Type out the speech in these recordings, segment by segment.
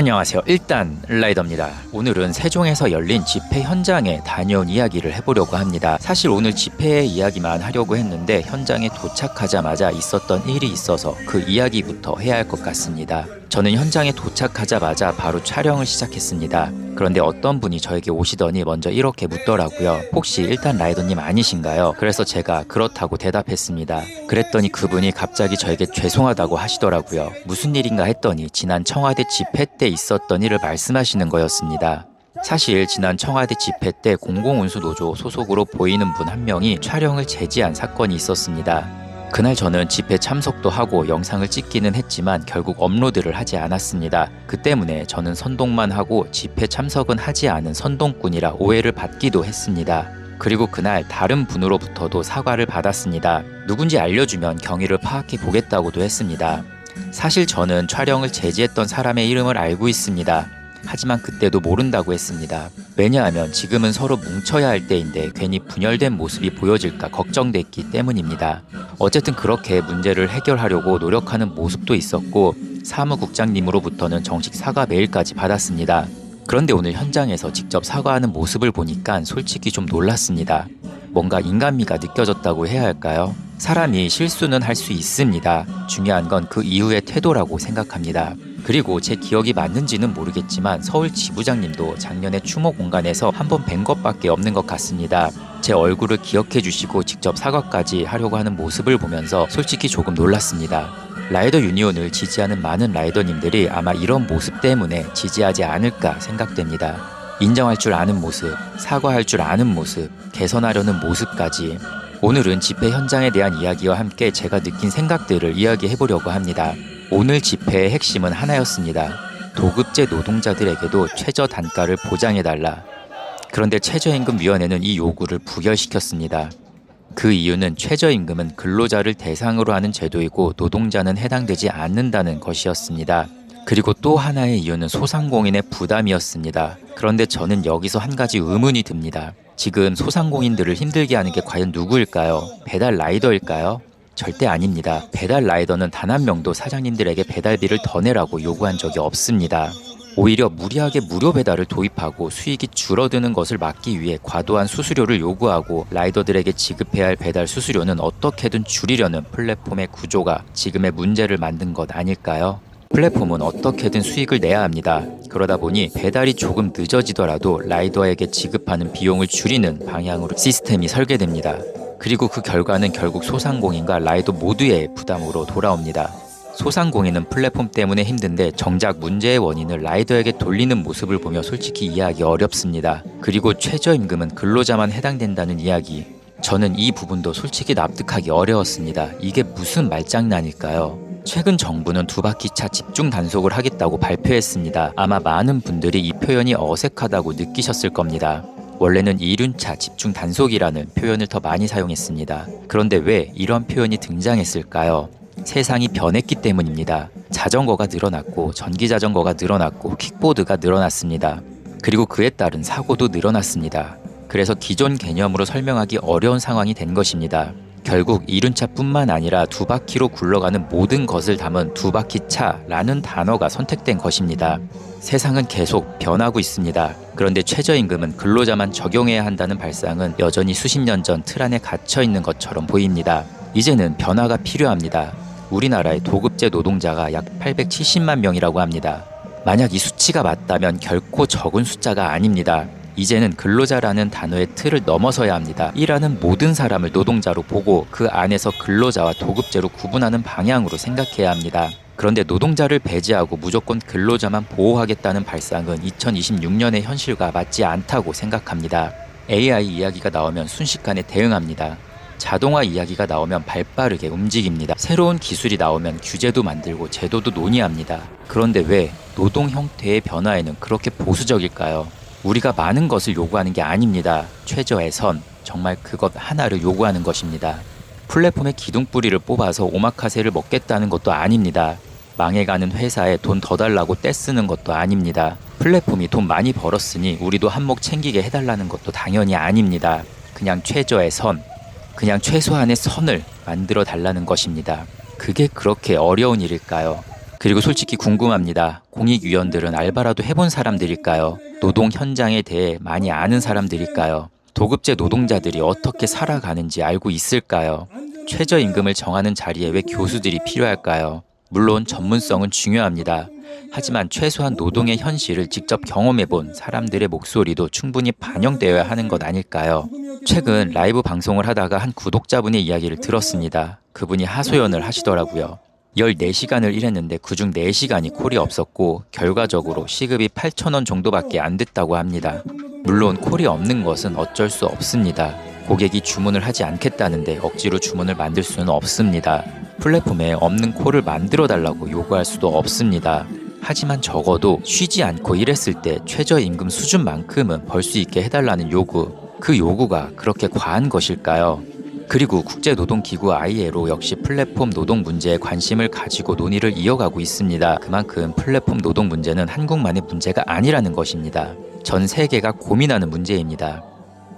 안녕하세요. 일단 라이더입니다. 오늘은 세종에서 열린 집회 현장에 다녀온 이야기를 해보려고 합니다. 사실 오늘 집회 이야기만 하려고 했는데 현장에 도착하자마자 있었던 일이 있어서 그 이야기부터 해야 할 것 같습니다. 저는 현장에 도착하자마자 바로 촬영을 시작했습니다. 그런데 어떤 분이 저에게 오시더니 먼저 이렇게 묻더라고요. 혹시 일단 라이더님 아니신가요? 그래서 제가 그렇다고 대답했습니다. 그랬더니 그분이 갑자기 저에게 죄송하다고 하시더라고요. 무슨 일인가 했더니 지난 청와대 집회 때 있었던 일을 말씀하시는 거였습니다. 사실 지난 청와대 집회 때 공공운수노조 소속으로 보이는 분 한 명이 촬영을 제지한 사건이 있었습니다. 그날 저는 집회 참석도 하고 영상을 찍기는 했지만 결국 업로드를 하지 않았습니다. 그 때문에 저는 선동만 하고 집회 참석은 하지 않은 선동꾼이라 오해를 받기도 했습니다. 그리고 그날 다른 분으로부터도 사과를 받았습니다. 누군지 알려주면 경위를 파악해 보겠다고도 했습니다. 사실 저는 촬영을 제지했던 사람의 이름을 알고 있습니다. 하지만 그때도 모른다고 했습니다. 왜냐하면 지금은 서로 뭉쳐야 할 때인데 괜히 분열된 모습이 보여질까 걱정됐기 때문입니다. 어쨌든 그렇게 문제를 해결하려고 노력하는 모습도 있었고 사무국장님으로부터는 정식 사과 메일까지 받았습니다. 그런데 오늘 현장에서 직접 사과하는 모습을 보니까 솔직히 좀 놀랐습니다. 뭔가 인간미가 느껴졌다고 해야 할까요? 사람이 실수는 할 수 있습니다. 중요한 건 그 이후의 태도라고 생각합니다. 그리고 제 기억이 맞는지는 모르겠지만 서울 지부장님도 작년에 추모 공간에서 한번 뵌 것밖에 없는 것 같습니다. 제 얼굴을 기억해 주시고 직접 사과까지 하려고 하는 모습을 보면서 솔직히 조금 놀랐습니다. 라이더 유니온을 지지하는 많은 라이더님들이 아마 이런 모습 때문에 지지하지 않을까 생각됩니다. 인정할 줄 아는 모습, 사과할 줄 아는 모습, 개선하려는 모습까지. 오늘은 집회 현장에 대한 이야기와 함께 제가 느낀 생각들을 이야기해보려고 합니다. 오늘 집회의 핵심은 하나였습니다. 도급제 노동자들에게도 최저 단가를 보장해달라. 그런데 최저임금위원회는 이 요구를 부결시켰습니다. 그 이유는 최저임금은 근로자를 대상으로 하는 제도이고 노동자는 해당되지 않는다는 것이었습니다. 그리고 또 하나의 이유는 소상공인의 부담이었습니다. 그런데 저는 여기서 한 가지 의문이 듭니다. 지금 소상공인들을 힘들게 하는 게 과연 누구일까요? 배달 라이더일까요? 절대 아닙니다. 배달 라이더는 단 한 명도 사장님들에게 배달비를 더 내라고 요구한 적이 없습니다. 오히려 무리하게 무료 배달을 도입하고 수익이 줄어드는 것을 막기 위해 과도한 수수료를 요구하고 라이더들에게 지급해야 할 배달 수수료는 어떻게든 줄이려는 플랫폼의 구조가 지금의 문제를 만든 것 아닐까요? 플랫폼은 어떻게든 수익을 내야 합니다. 그러다 보니 배달이 조금 늦어지더라도 라이더에게 지급하는 비용을 줄이는 방향으로 시스템이 설계됩니다. 그리고 그 결과는 결국 소상공인과 라이더 모두의 부담으로 돌아옵니다. 소상공인은 플랫폼 때문에 힘든데 정작 문제의 원인을 라이더에게 돌리는 모습을 보며 솔직히 이해하기 어렵습니다. 그리고 최저임금은 근로자만 해당된다는 이야기. 저는 이 부분도 솔직히 납득하기 어려웠습니다. 이게 무슨 말장난일까요? 최근 정부는 두바퀴차 집중 단속을 하겠다고 발표했습니다. 아마 많은 분들이 이 표현이 어색하다고 느끼셨을 겁니다. 원래는 이륜차 집중 단속이라는 표현을 더 많이 사용했습니다. 그런데 왜 이런 표현이 등장했을까요? 세상이 변했기 때문입니다. 자전거가 늘어났고 전기자전거가 늘어났고 킥보드가 늘어났습니다. 그리고 그에 따른 사고도 늘어났습니다. 그래서 기존 개념으로 설명하기 어려운 상황이 된 것입니다. 결국 이륜차뿐만 아니라 두 바퀴로 굴러가는 모든 것을 담은 두바퀴차라는 단어가 선택된 것입니다. 세상은 계속 변하고 있습니다. 그런데 최저임금은 근로자만 적용해야 한다는 발상은 여전히 수십 년 전 틀 안에 갇혀 있는 것처럼 보입니다. 이제는 변화가 필요합니다. 우리나라의 도급제 노동자가 약 870만 명이라고 합니다. 만약 이 수치가 맞다면 결코 적은 숫자가 아닙니다. 이제는 근로자라는 단어의 틀을 넘어서야 합니다. 일하는 모든 사람을 노동자로 보고 그 안에서 근로자와 도급제로 구분하는 방향으로 생각해야 합니다. 그런데 노동자를 배제하고 무조건 근로자만 보호하겠다는 발상은 2026년의 현실과 맞지 않다고 생각합니다. AI 이야기가 나오면 순식간에 대응합니다. 자동화 이야기가 나오면 발빠르게 움직입니다. 새로운 기술이 나오면 규제도 만들고 제도도 논의합니다. 그런데 왜 노동 형태의 변화에는 그렇게 보수적일까요? 우리가 많은 것을 요구하는 게 아닙니다. 최저의 선, 정말 그것 하나를 요구하는 것입니다. 플랫폼의 기둥뿌리를 뽑아서 오마카세를 먹겠다는 것도 아닙니다. 망해가는 회사에 돈 더 달라고 떼쓰는 것도 아닙니다. 플랫폼이 돈 많이 벌었으니 우리도 한몫 챙기게 해달라는 것도 당연히 아닙니다. 그냥 최저의 선, 그냥 최소한의 선을 만들어 달라는 것입니다. 그게 그렇게 어려운 일일까요? 그리고 솔직히 궁금합니다. 공익위원들은 알바라도 해본 사람들일까요? 노동 현장에 대해 많이 아는 사람들일까요? 도급제 노동자들이 어떻게 살아가는지 알고 있을까요? 최저임금을 정하는 자리에 왜 교수들이 필요할까요? 물론 전문성은 중요합니다. 하지만 최소한 노동의 현실을 직접 경험해본 사람들의 목소리도 충분히 반영되어야 하는 것 아닐까요? 최근 라이브 방송을 하다가 한 구독자분의 이야기를 들었습니다. 그분이 하소연을 하시더라고요. 14시간을 일했는데 그중 4시간이 콜이 없었고 결과적으로 시급이 8,000원 정도밖에 안 됐다고 합니다. 물론 콜이 없는 것은 어쩔 수 없습니다. 고객이 주문을 하지 않겠다는데 억지로 주문을 만들 수는 없습니다. 플랫폼에 없는 콜을 만들어 달라고 요구할 수도 없습니다. 하지만 적어도 쉬지 않고 일했을 때 최저임금 수준만큼은 벌 수 있게 해달라는 요구, 그 요구가 그렇게 과한 것일까요? 그리고 국제노동기구 ILO 역시 플랫폼 노동 문제에 관심을 가지고 논의를 이어가고 있습니다. 그만큼 플랫폼 노동 문제는 한국만의 문제가 아니라는 것입니다. 전 세계가 고민하는 문제입니다.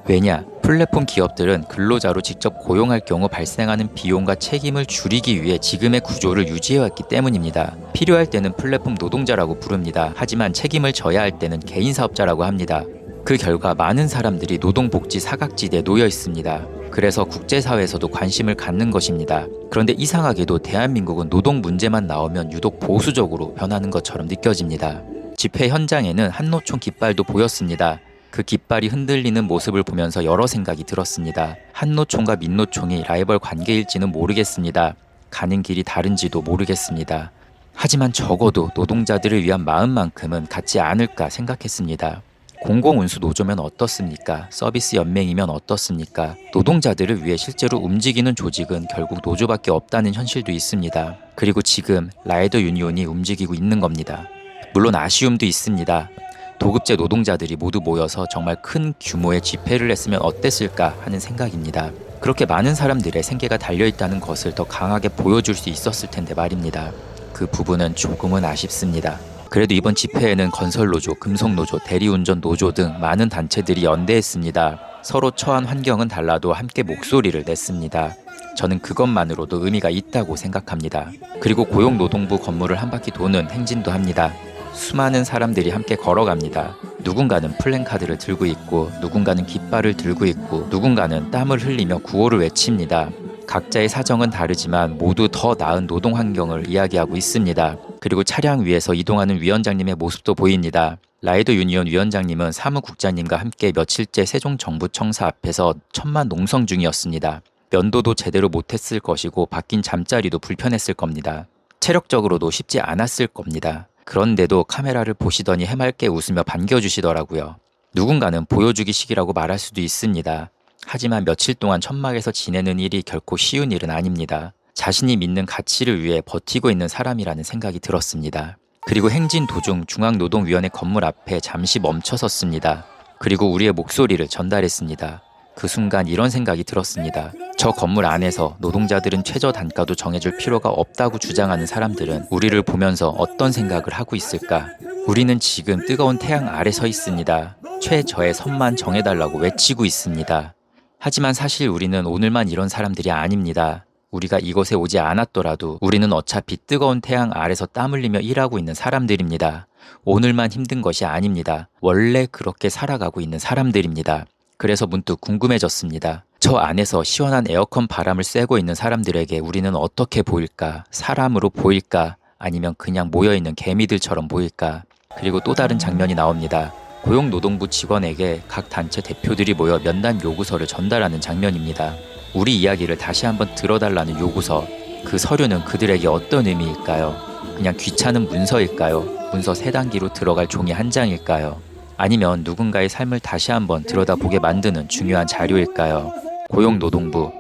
왜냐? 플랫폼 기업들은 근로자로 직접 고용할 경우 발생하는 비용과 책임을 줄이기 위해 지금의 구조를 유지해왔기 때문입니다. 필요할 때는 플랫폼 노동자라고 부릅니다. 하지만 책임을 져야 할 때는 개인 사업자라고 합니다. 그 결과 많은 사람들이 노동복지 사각지대에 놓여 있습니다. 그래서 국제사회에서도 관심을 갖는 것입니다. 그런데 이상하게도 대한민국은 노동 문제만 나오면 유독 보수적으로 변하는 것처럼 느껴집니다. 집회 현장에는 한노총 깃발도 보였습니다. 그 깃발이 흔들리는 모습을 보면서 여러 생각이 들었습니다. 한노총과 민노총이 라이벌 관계일지는 모르겠습니다. 가는 길이 다른지도 모르겠습니다. 하지만 적어도 노동자들을 위한 마음만큼은 같지 않을까 생각했습니다. 공공운수 노조면 어떻습니까? 서비스 연맹이면 어떻습니까? 노동자들을 위해 실제로 움직이는 조직은 결국 노조밖에 없다는 현실도 있습니다. 그리고 지금 라이더 유니온이 움직이고 있는 겁니다. 물론 아쉬움도 있습니다. 도급제 노동자들이 모두 모여서 정말 큰 규모의 집회를 했으면 어땠을까 하는 생각입니다. 그렇게 많은 사람들의 생계가 달려있다는 것을 더 강하게 보여줄 수 있었을 텐데 말입니다. 그 부분은 조금은 아쉽습니다. 그래도 이번 집회에는 건설노조, 금속노조, 대리운전노조 등 많은 단체들이 연대했습니다. 서로 처한 환경은 달라도 함께 목소리를 냈습니다. 저는 그것만으로도 의미가 있다고 생각합니다. 그리고 고용노동부 건물을 한 바퀴 도는 행진도 합니다. 수많은 사람들이 함께 걸어갑니다. 누군가는 플랜카드를 들고 있고 누군가는 깃발을 들고 있고 누군가는 땀을 흘리며 구호를 외칩니다. 각자의 사정은 다르지만 모두 더 나은 노동 환경을 이야기하고 있습니다. 그리고 차량 위에서 이동하는 위원장님의 모습도 보입니다. 라이더 유니온 위원장님은 사무국장님과 함께 며칠째 세종정부청사 앞에서 천만 농성 중이었습니다. 면도도 제대로 못했을 것이고 바뀐 잠자리도 불편했을 겁니다. 체력적으로도 쉽지 않았을 겁니다. 그런데도 카메라를 보시더니 해맑게 웃으며 반겨주시더라고요. 누군가는 보여주기식이라고 말할 수도 있습니다. 하지만 며칠 동안 천막에서 지내는 일이 결코 쉬운 일은 아닙니다. 자신이 믿는 가치를 위해 버티고 있는 사람이라는 생각이 들었습니다. 그리고 행진 도중 중앙노동위원회 건물 앞에 잠시 멈춰섰습니다. 그리고 우리의 목소리를 전달했습니다. 그 순간 이런 생각이 들었습니다. 저 건물 안에서 노동자들은 최저 단가도 정해줄 필요가 없다고 주장하는 사람들은 우리를 보면서 어떤 생각을 하고 있을까? 우리는 지금 뜨거운 태양 아래 서 있습니다. 최저의 선만 정해달라고 외치고 있습니다. 하지만 사실 우리는 오늘만 이런 사람들이 아닙니다. 우리가 이곳에 오지 않았더라도 우리는 어차피 뜨거운 태양 아래서 땀 흘리며 일하고 있는 사람들입니다. 오늘만 힘든 것이 아닙니다. 원래 그렇게 살아가고 있는 사람들입니다. 그래서 문득 궁금해졌습니다. 저 안에서 시원한 에어컨 바람을 쐬고 있는 사람들에게 우리는 어떻게 보일까? 사람으로 보일까? 아니면 그냥 모여있는 개미들처럼 보일까? 그리고 또 다른 장면이 나옵니다. 고용노동부 직원에게 각 단체 대표들이 모여 면담 요구서를 전달하는 장면입니다. 우리 이야기를 다시 한번 들어달라는 요구서, 그 서류는 그들에게 어떤 의미일까요? 그냥 귀찮은 문서일까요? 문서 3단기로 들어갈 종이 한 장일까요? 아니면 누군가의 삶을 다시 한번 들여다보게 만드는 중요한 자료일까요? 고용노동부,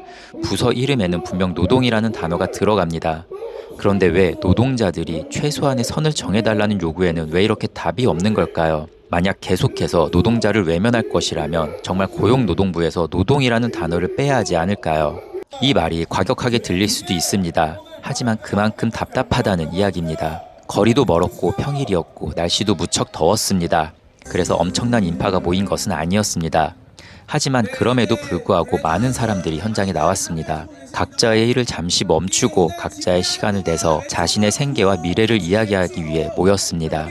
부서 이름에는 분명 노동이라는 단어가 들어갑니다. 그런데 왜 노동자들이 최소한의 선을 정해달라는 요구에는 왜 이렇게 답이 없는 걸까요? 만약 계속해서 노동자를 외면할 것이라면 정말 고용노동부에서 노동이라는 단어를 빼야 하지 않을까요? 이 말이 과격하게 들릴 수도 있습니다. 하지만 그만큼 답답하다는 이야기입니다. 거리도 멀었고 평일이었고 날씨도 무척 더웠습니다. 그래서 엄청난 인파가 모인 것은 아니었습니다. 하지만 그럼에도 불구하고 많은 사람들이 현장에 나왔습니다. 각자의 일을 잠시 멈추고 각자의 시간을 내서 자신의 생계와 미래를 이야기하기 위해 모였습니다.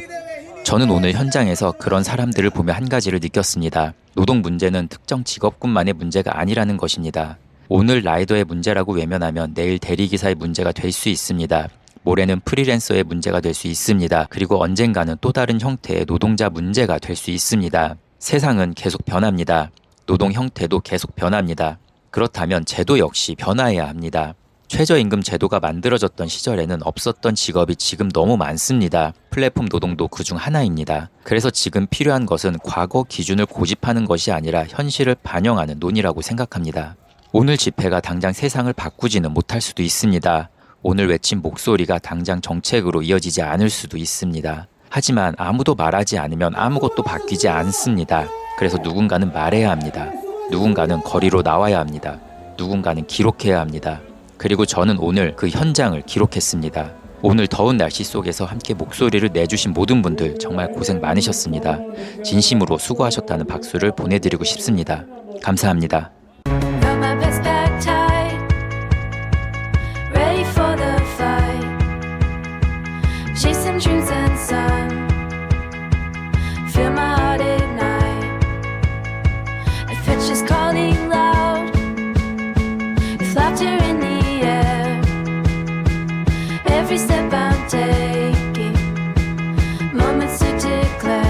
저는 오늘 현장에서 그런 사람들을 보며 한 가지를 느꼈습니다. 노동 문제는 특정 직업군만의 문제가 아니라는 것입니다. 오늘 라이더의 문제라고 외면하면 내일 대리기사의 문제가 될 수 있습니다. 모레는 프리랜서의 문제가 될 수 있습니다. 그리고 언젠가는 또 다른 형태의 노동자 문제가 될 수 있습니다. 세상은 계속 변합니다. 노동 형태도 계속 변합니다. 그렇다면 제도 역시 변화해야 합니다. 최저임금 제도가 만들어졌던 시절에는 없었던 직업이 지금 너무 많습니다. 플랫폼 노동도 그중 하나입니다. 그래서 지금 필요한 것은 과거 기준을 고집하는 것이 아니라 현실을 반영하는 논의라고 생각합니다. 오늘 집회가 당장 세상을 바꾸지는 못할 수도 있습니다. 오늘 외친 목소리가 당장 정책으로 이어지지 않을 수도 있습니다. 하지만 아무도 말하지 않으면 아무것도 바뀌지 않습니다. 그래서 누군가는 말해야 합니다. 누군가는 거리로 나와야 합니다. 누군가는 기록해야 합니다. 그리고 저는 오늘 그 현장을 기록했습니다. 오늘 더운 날씨 속에서 함께 목소리를 내주신 모든 분들 정말 고생 많으셨습니다. 진심으로 수고하셨다는 박수를 보내드리고 싶습니다. 감사합니다. Calling loud, with laughter in